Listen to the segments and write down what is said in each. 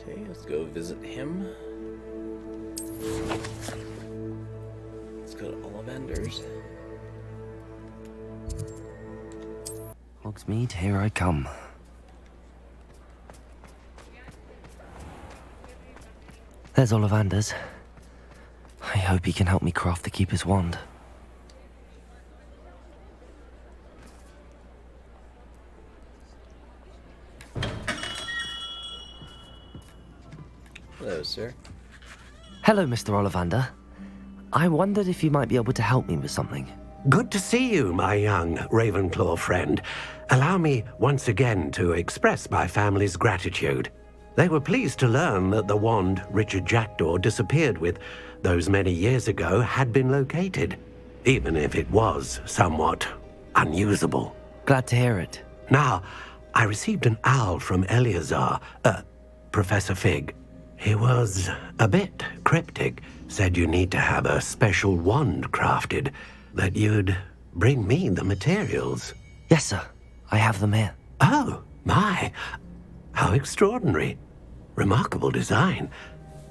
Okay, let's go visit him. Let's go to Ollivander's. Hogsmeade, here I come. There's Ollivander's. I hope he can help me craft the Keeper's Wand. Hello, sir. Hello, Mr. Ollivander. I wondered if you might be able to help me with something. Good to see you, my young Ravenclaw friend. Allow me once again to express my family's gratitude. They were pleased to learn that the wand Richard Jackdaw disappeared with those many years ago had been located, even if it was somewhat unusable. Glad to hear it. Now, I received an owl from Eleazar, Professor Fig. He was a bit cryptic, said you need to have a special wand crafted, that you'd bring me the materials. Yes, sir. I have them here. Oh, my. How extraordinary. Remarkable design.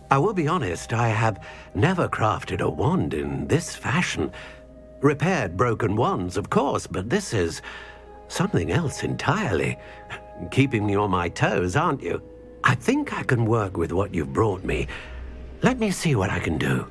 I will be honest, I have never crafted a wand in this fashion. Repaired broken wands, of course, but this is something else entirely. Keeping me on my toes, aren't you? I think I can work with what you've brought me. Let me see what I can do.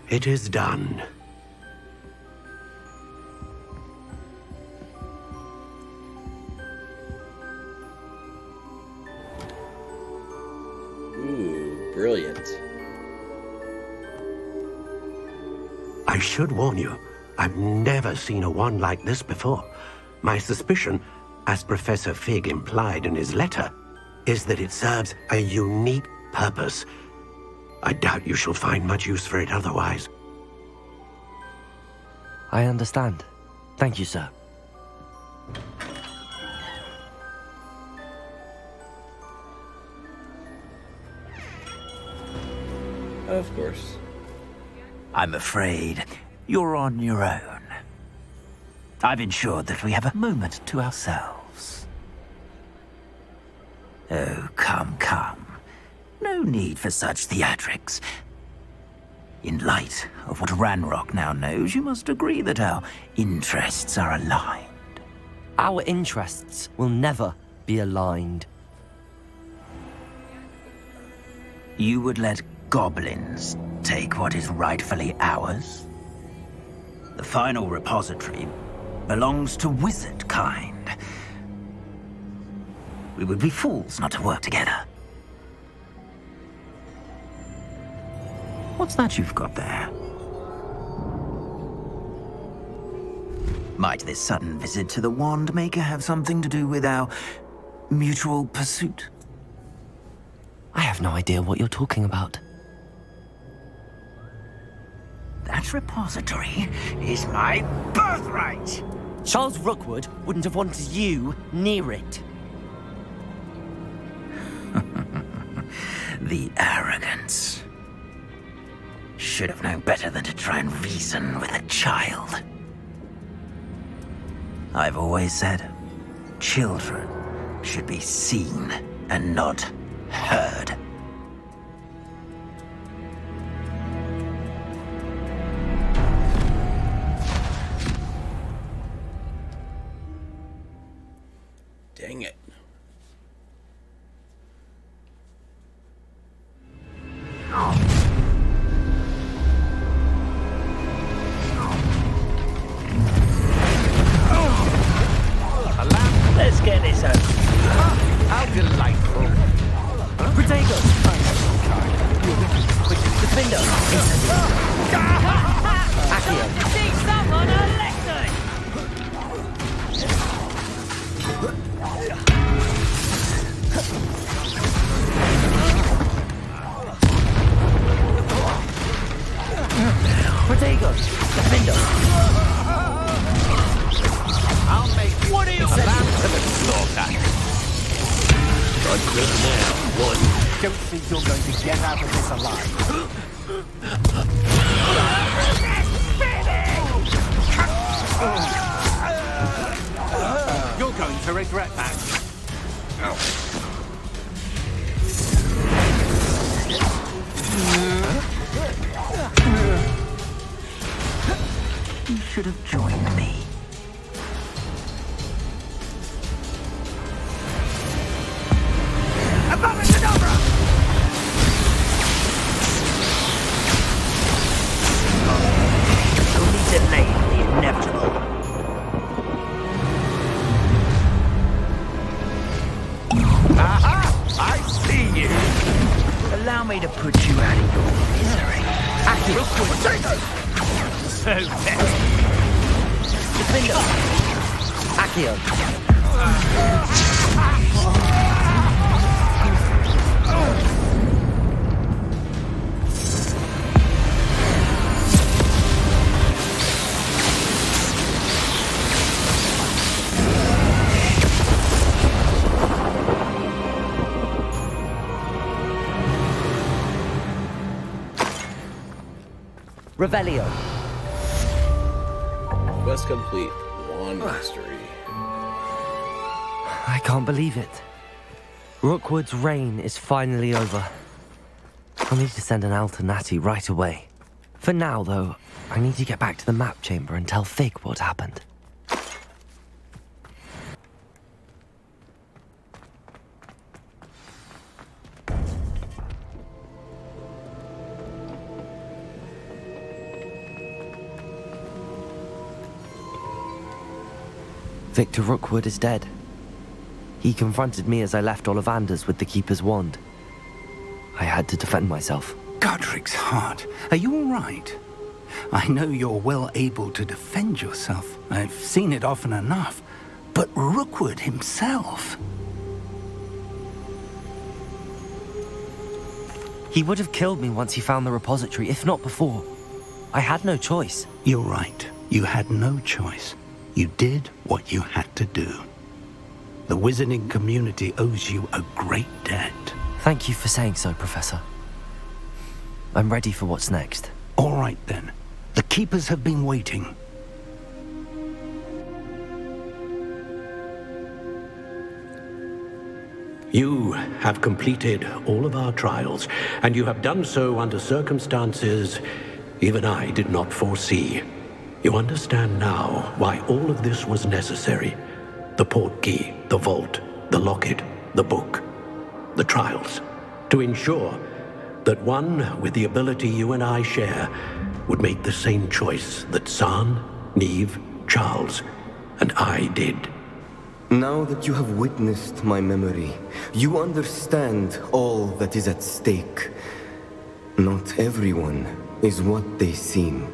It is done. Ooh, brilliant. I should warn you, I've never seen a wand like this before. My suspicion, as Professor Fig implied in his letter, is that it serves a unique purpose. I doubt you shall find much use for it otherwise. I understand. Thank you, sir. Of course. I'm afraid you're on your own. I've ensured that we have a moment to ourselves. Oh, come, come. No need for such theatrics. In light of what Ranrok now knows, you must agree that our interests are aligned. Our interests will never be aligned. You would let goblins take what is rightfully ours? The final repository belongs to wizard kind. We would be fools not to work together. What's that you've got there? Might this sudden visit to the Wand Maker have something to do with our mutual pursuit? I have no idea what you're talking about. That repository is my birthright! Charles Rookwood wouldn't have wanted you near it. The arrogance. Should have known better than to try and reason with a child. I've always said, children should be seen and not heard. Dang it. Let's get this over. Protect Defender! Accio! Teach someone a lesson! Protego! Defender! I'll make you What are you a saying? lamb to the slaughter. I'm good now. One. Don't think you're going to get out of this alive. You're going to regret that. You should have joined me. Only delayed the inevitable. Aha! I see you! Allow me to put you out of your misery. Accio! So dead. Defender! Accio! Revelio! Quest complete. Wand mastery. I can't believe it. Rookwood's reign is finally over. I'll need to send an alternati right away. For now, though, I need to get back to the map chamber and tell Fig what happened. Victor Rookwood is dead. He confronted me as I left Ollivander's with the Keeper's wand. I had to defend myself. Godric's heart. Are you all right? I know you're well able to defend yourself. I've seen it often enough. But Rookwood himself... He would have killed me once he found the repository, if not before. I had no choice. You're right. You had no choice. You did what you had to do. The wizarding community owes you a great debt. Thank you for saying so, Professor. I'm ready for what's next. All right, then. The Keepers have been waiting. You have completed all of our trials, and you have done so under circumstances even I did not foresee. You understand now why all of this was necessary. The portkey, the vault, the locket, the book, the trials. To ensure that one with the ability you and I share would make the same choice that San, Neve, Charles, and I did. Now that you have witnessed my memory, you understand all that is at stake. Not everyone is what they seem.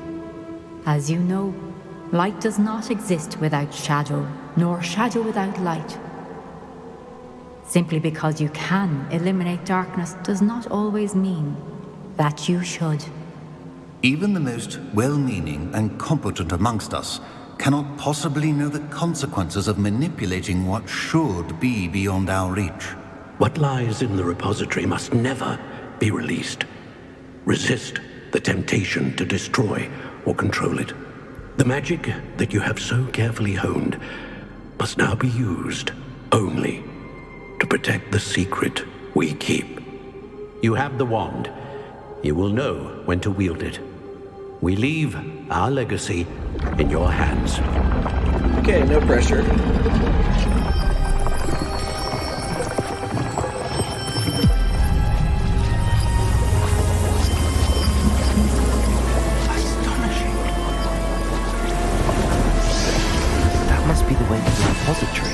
As you know, light does not exist without shadow, nor shadow without light. Simply because you can eliminate darkness does not always mean that you should. Even the most well-meaning and competent amongst us cannot possibly know the consequences of manipulating what should be beyond our reach. What lies in the repository must never be released. Resist the temptation to destroy or control it. The magic that you have so carefully honed must now be used only to protect the secret we keep. You have the wand. You will know when to wield it. We leave our legacy in your hands. Okay, no pressure. That must be the way to the repository.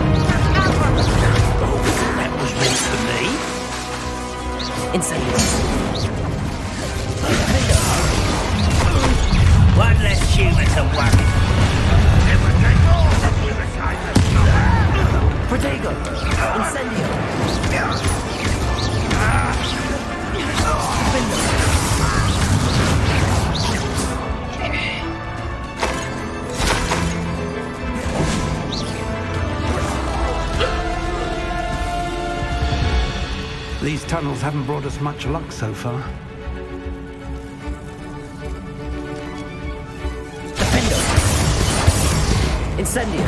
One less human to worry. Protego! Incendio! These tunnels haven't brought us much luck so far. Incendio!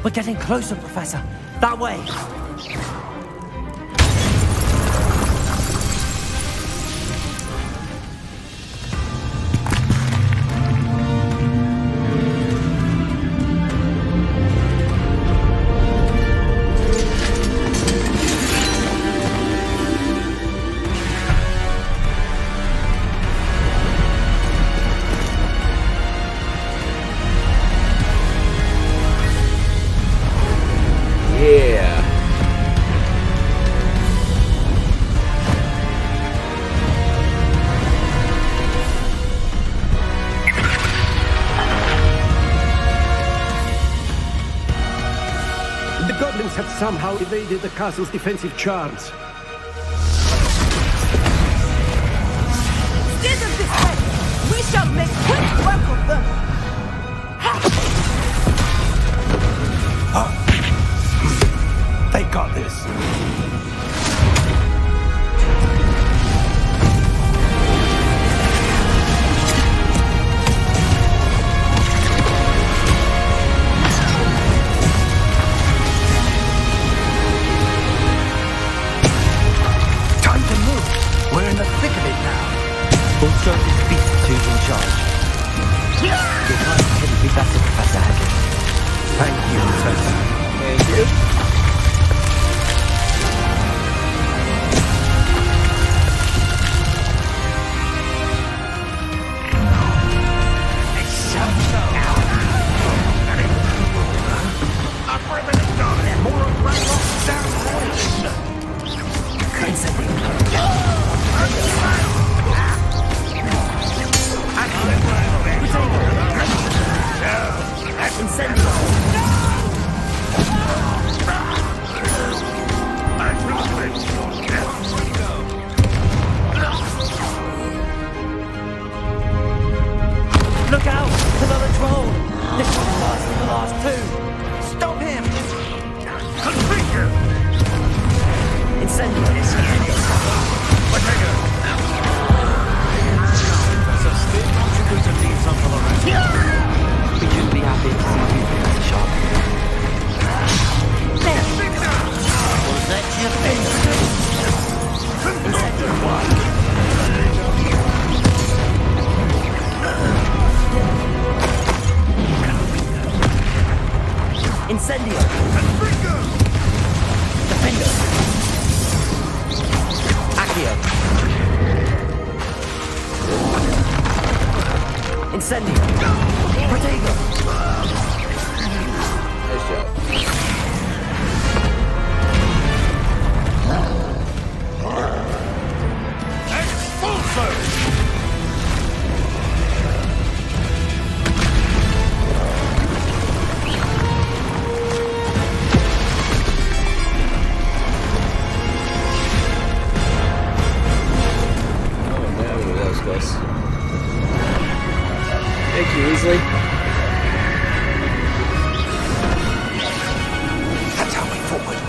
We're getting closer, Professor. That way. Yeah. The goblins have somehow evaded the castle's defensive charms. Steer them this way! We shall make quick work of them! They got this. Time to move. We're in the thick of it now. We'll show this beast who's in charge. Your time couldn't be better, Professor Hedley. Thank you, Professor. Thank you. More of Ranrok's damn voice! Look out! Another troll! This one's worse than the last two! Stop him! Configure! Incendio! We shouldn't be happy to see you, Professor Sharp. Was that your finger? Incendio! Defender! Accio! Incendio! Protego! Nice job. Oh man, that was close. Thank you, Weasley. That's our way forward.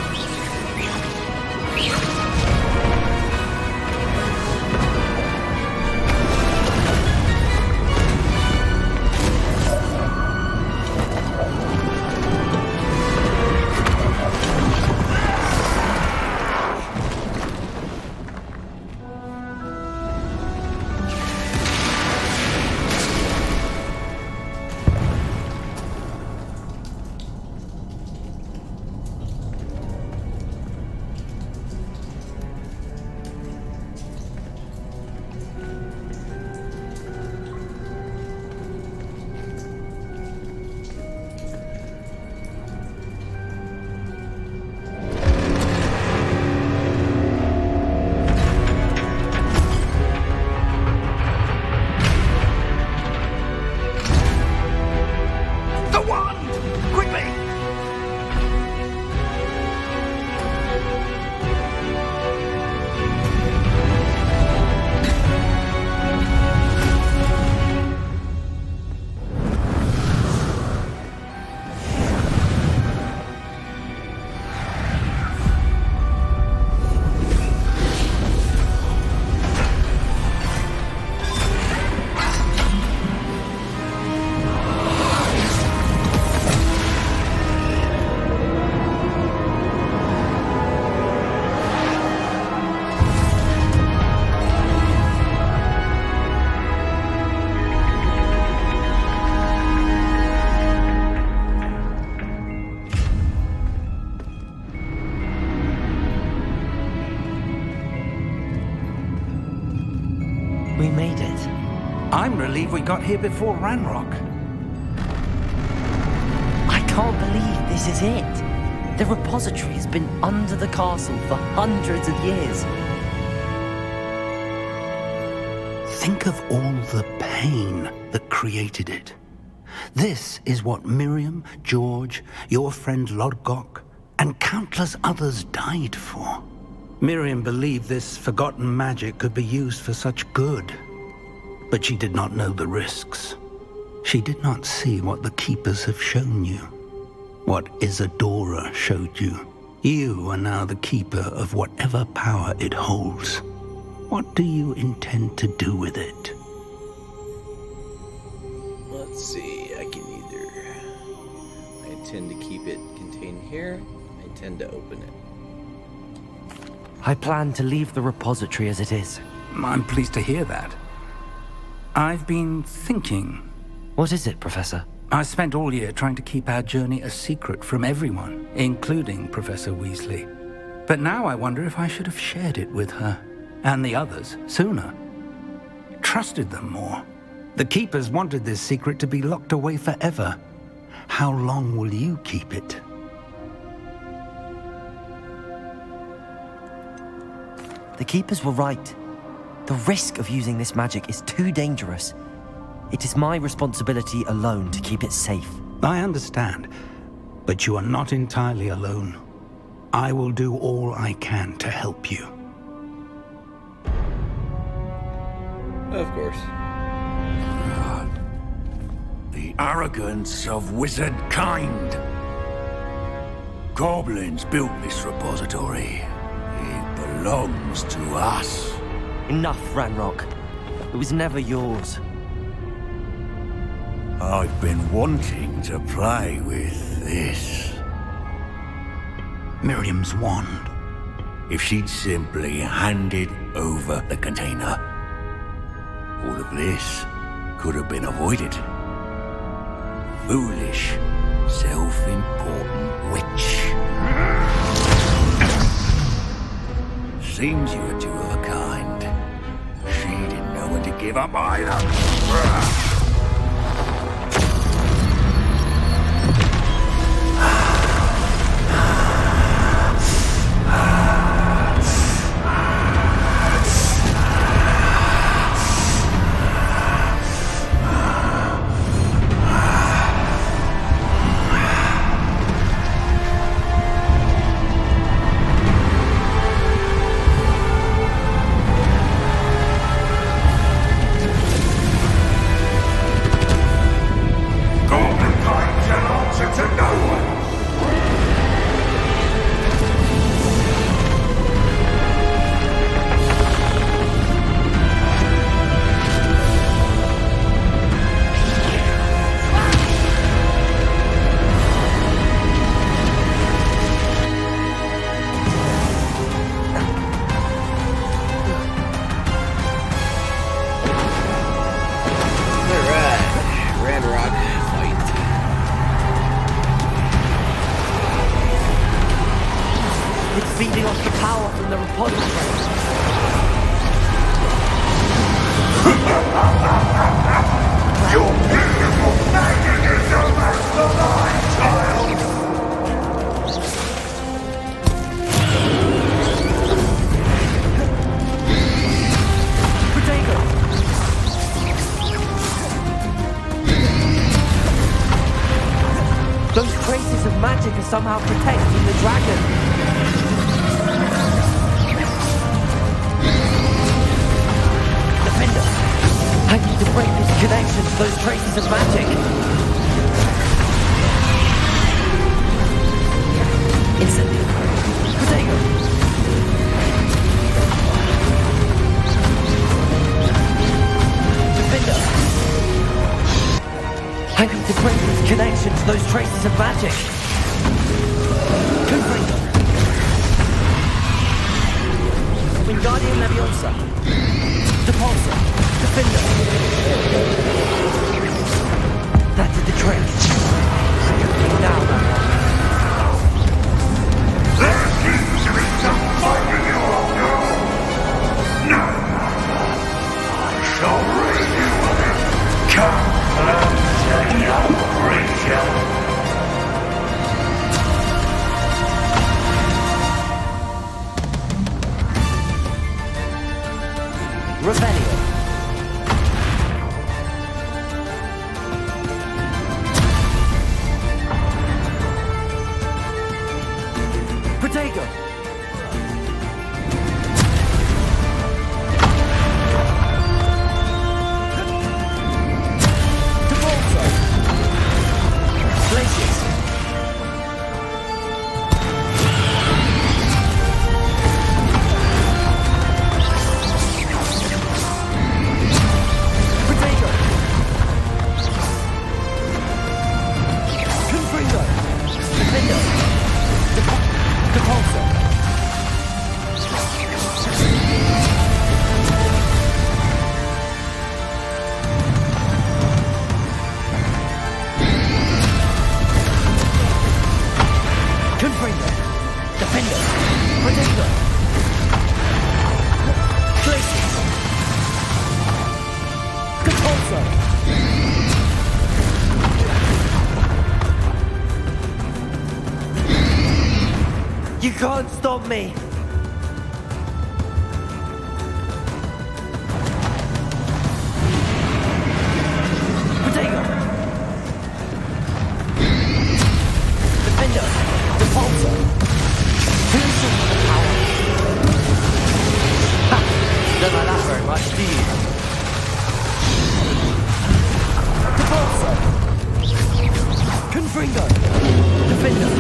believe we got here before Ranrok. I can't believe this is it. The repository has been under the castle for hundreds of years. Think of all the pain that created it. This is what Miriam, George, your friend Lodgok, and countless others died for. Miriam believed this forgotten magic could be used for such good, but she did not know the risks. She did not see what the Keepers have shown you, what Isadora showed you. You are now the Keeper of whatever power it holds. What do you intend to do with it? Let's see, I intend to keep it contained here. I intend to open it. I plan to leave the repository as it is. I'm pleased to hear that. I've been thinking. What is it, Professor? I spent all year trying to keep our journey a secret from everyone, including Professor Weasley. But now I wonder if I should have shared it with her, and the others, sooner. Trusted them more. The Keepers wanted this secret to be locked away forever. How long will you keep it? The Keepers were right. The risk of using this magic is too dangerous. It is my responsibility alone to keep it safe. I understand, but you are not entirely alone. I will do all I can to help you. Of course. The arrogance of wizard kind. Goblins built this repository. It belongs to us. Enough, Ranrok. It was never yours. I've been wanting to play with this. Miriam's wand. If she'd simply handed over the container, all of this could have been avoided. Foolish, self-important witch. Seems you were two of a kind. She didn't know when to give up either. Feeding off the power from the repository. Your beautiful magic is almost alive, child! Protego! Those traces of magic are somehow protecting the dragon. I need to break this connection to those traces of magic. Instantly. Protego! Defender! I need to break this connection to those traces of magic. Confringo! Wingardium Leviosa! Depulsor! Defender! That did the trick. Now, There seems to be some fight in your girl. No! I shall rid you of it! You can't stop me! Potato! Defender! Repulsor! Listen to the power! Ha! Don't like that very much, do you? Repulsor! Confringo! Defender!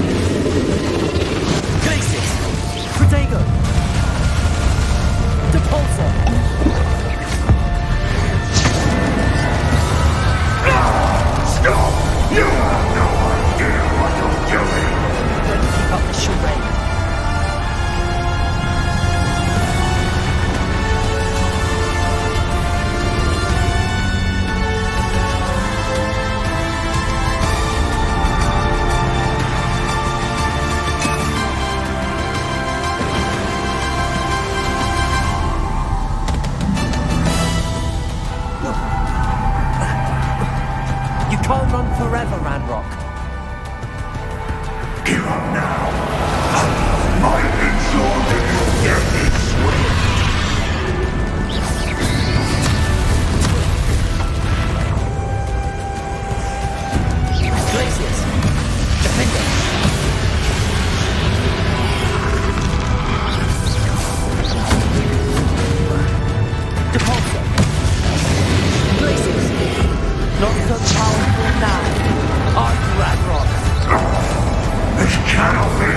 Glacis! Protego! Depulsor! Stop! You have no idea what you're doing! Don't keep up the charade. You can't run forever, Ranrok. Give up now. My ensure that your death is swift. Glacius! Defender! Depulsor! Glacius! Not so powerful now. Art Ranrok! This cannot be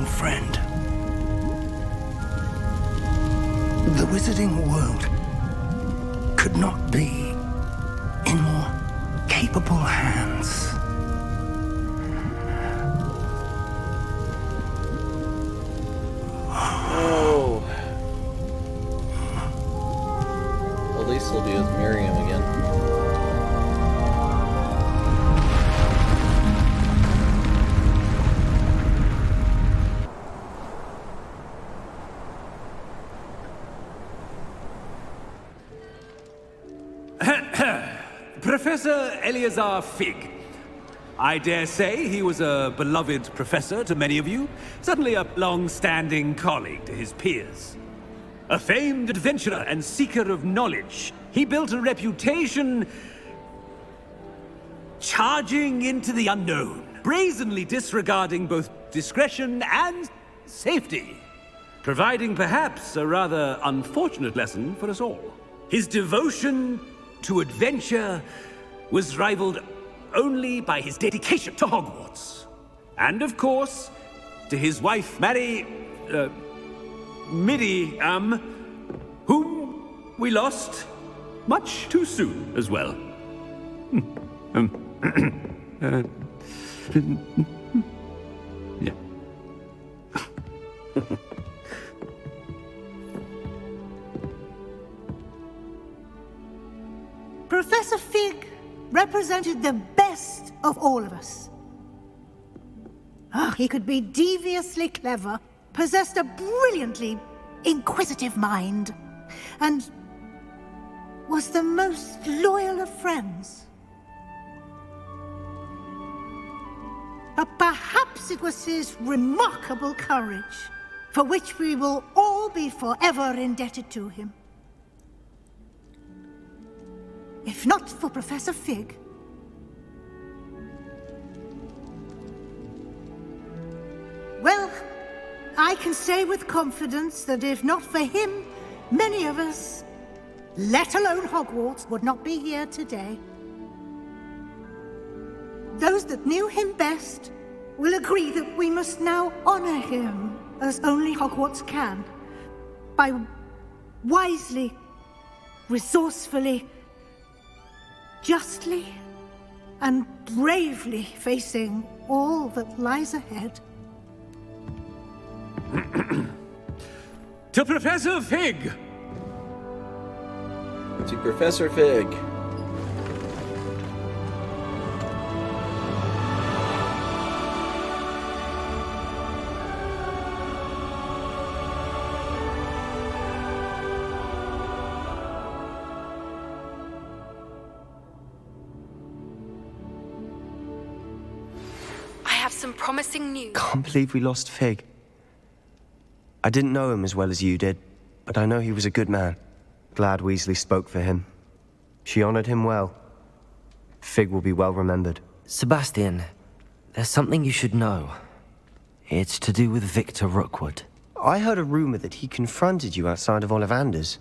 friend. The wizarding world could not be in more capable hands. Oh. At least he'll be with Miriam again. Professor Eleazar Fig. I dare say he was a beloved professor to many of you, certainly a long-standing colleague to his peers. A famed adventurer and seeker of knowledge, he built a reputation charging into the unknown, brazenly disregarding both discretion and safety, providing perhaps a rather unfortunate lesson for us all. His devotion to adventure was rivaled only by his dedication to Hogwarts. And of course, to his wife, Miriam, whom we lost much too soon as well. Yeah. Professor Fig represented the best of all of us. He could be deviously clever, possessed a brilliantly inquisitive mind, and was the most loyal of friends. But perhaps it was his remarkable courage, for which we will all be forever indebted to him. If not for Professor Fig, well, I can say with confidence that if not for him, many of us, let alone Hogwarts, would not be here today. Those that knew him best will agree that we must now honor him as only Hogwarts can, by wisely, resourcefully, justly, and bravely facing all that lies ahead. To Professor Fig! To Professor Fig. Some promising news. Can't believe we lost Fig. I didn't know him as well as you did, but I know he was a good man. Glad Weasley spoke for him. She honored him well. Fig will be well remembered. Sebastian, there's something you should know. It's to do with Victor Rookwood. I heard a rumor that he confronted you outside of Ollivander's.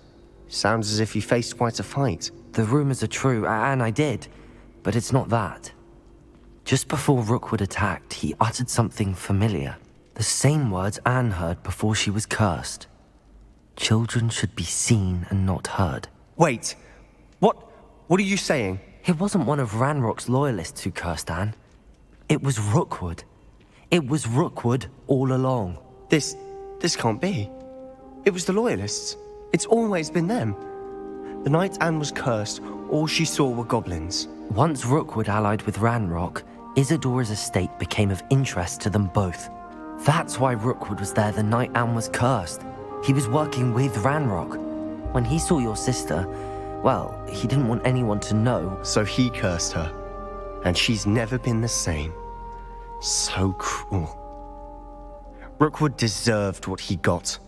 Sounds as if you faced quite a fight. The rumors are true, and I did, but it's not that. Just before Rookwood attacked, he uttered something familiar. The same words Anne heard before she was cursed. Children should be seen and not heard. Wait, what are you saying? It wasn't one of Ranrock's loyalists who cursed Anne. It was Rookwood. It was Rookwood all along. This can't be. It was the loyalists. It's always been them. The night Anne was cursed, all she saw were goblins. Once Rookwood allied with Ranrock, Isadora's estate became of interest to them both. That's why Rookwood was there the night Anne was cursed. He was working with Ranrock. When he saw your sister, well, he didn't want anyone to know. So he cursed her. And she's never been the same. So cruel. Rookwood deserved what he got.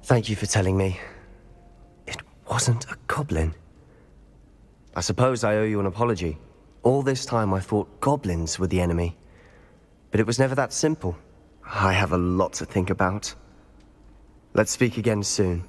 Thank you for telling me. It wasn't a goblin. I suppose I owe you an apology. All this time I thought goblins were the enemy. But it was never that simple. I have a lot to think about. Let's speak again soon.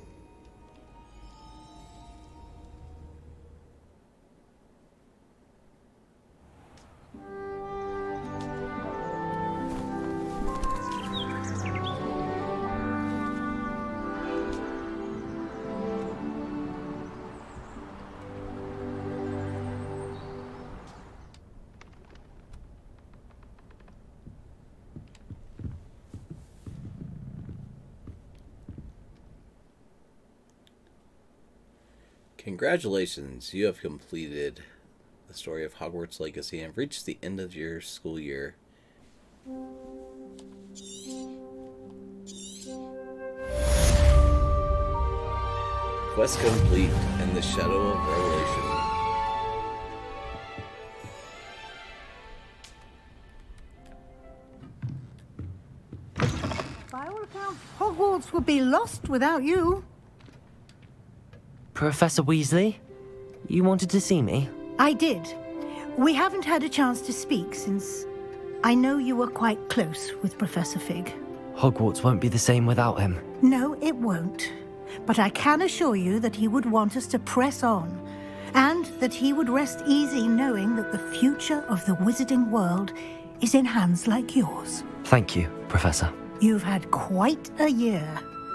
Congratulations, you have completed the story of Hogwarts Legacy and reached the end of your school year. Quest complete in the Shadow of Revelation. By all accounts, Hogwarts would be lost without you. Professor Weasley, you wanted to see me? I did. We haven't had a chance to speak since I know you were quite close with Professor Fig. Hogwarts won't be the same without him. No, it won't. But I can assure you that he would want us to press on, and that he would rest easy knowing that the future of the wizarding world is in hands like yours. Thank you, Professor. You've had quite a year,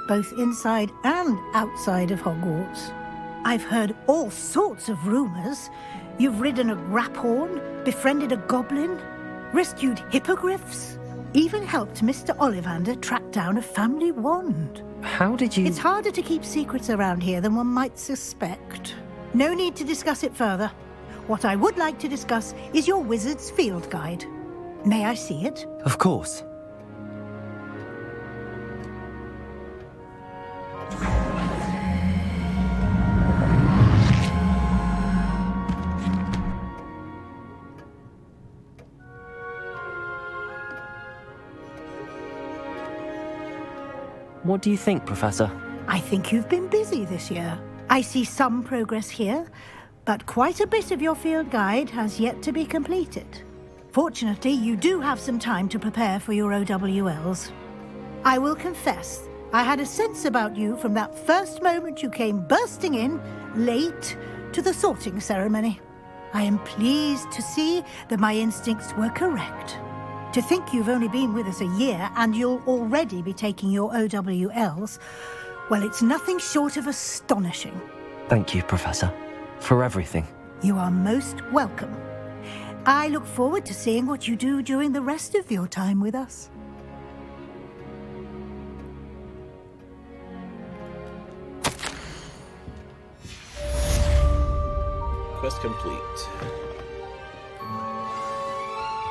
both inside and outside of Hogwarts. I've heard all sorts of rumors. You've ridden a graphorn, befriended a goblin, rescued hippogriffs, even helped Mr. Ollivander track down a family wand. How did you... It's harder to keep secrets around here than one might suspect. No need to discuss it further. What I would like to discuss is your wizard's field guide. May I see it? Of course. What do you think, Professor? I think you've been busy this year. I see some progress here, but quite a bit of your field guide has yet to be completed. Fortunately, you do have some time to prepare for your OWLs. I will confess, I had a sense about you from that first moment you came bursting in, late, to the sorting ceremony. I am pleased to see that my instincts were correct. To think you've only been with us a year and you'll already be taking your OWLs, well, it's nothing short of astonishing. Thank you, Professor, for everything. You are most welcome. I look forward to seeing what you do during the rest of your time with us. Quest complete.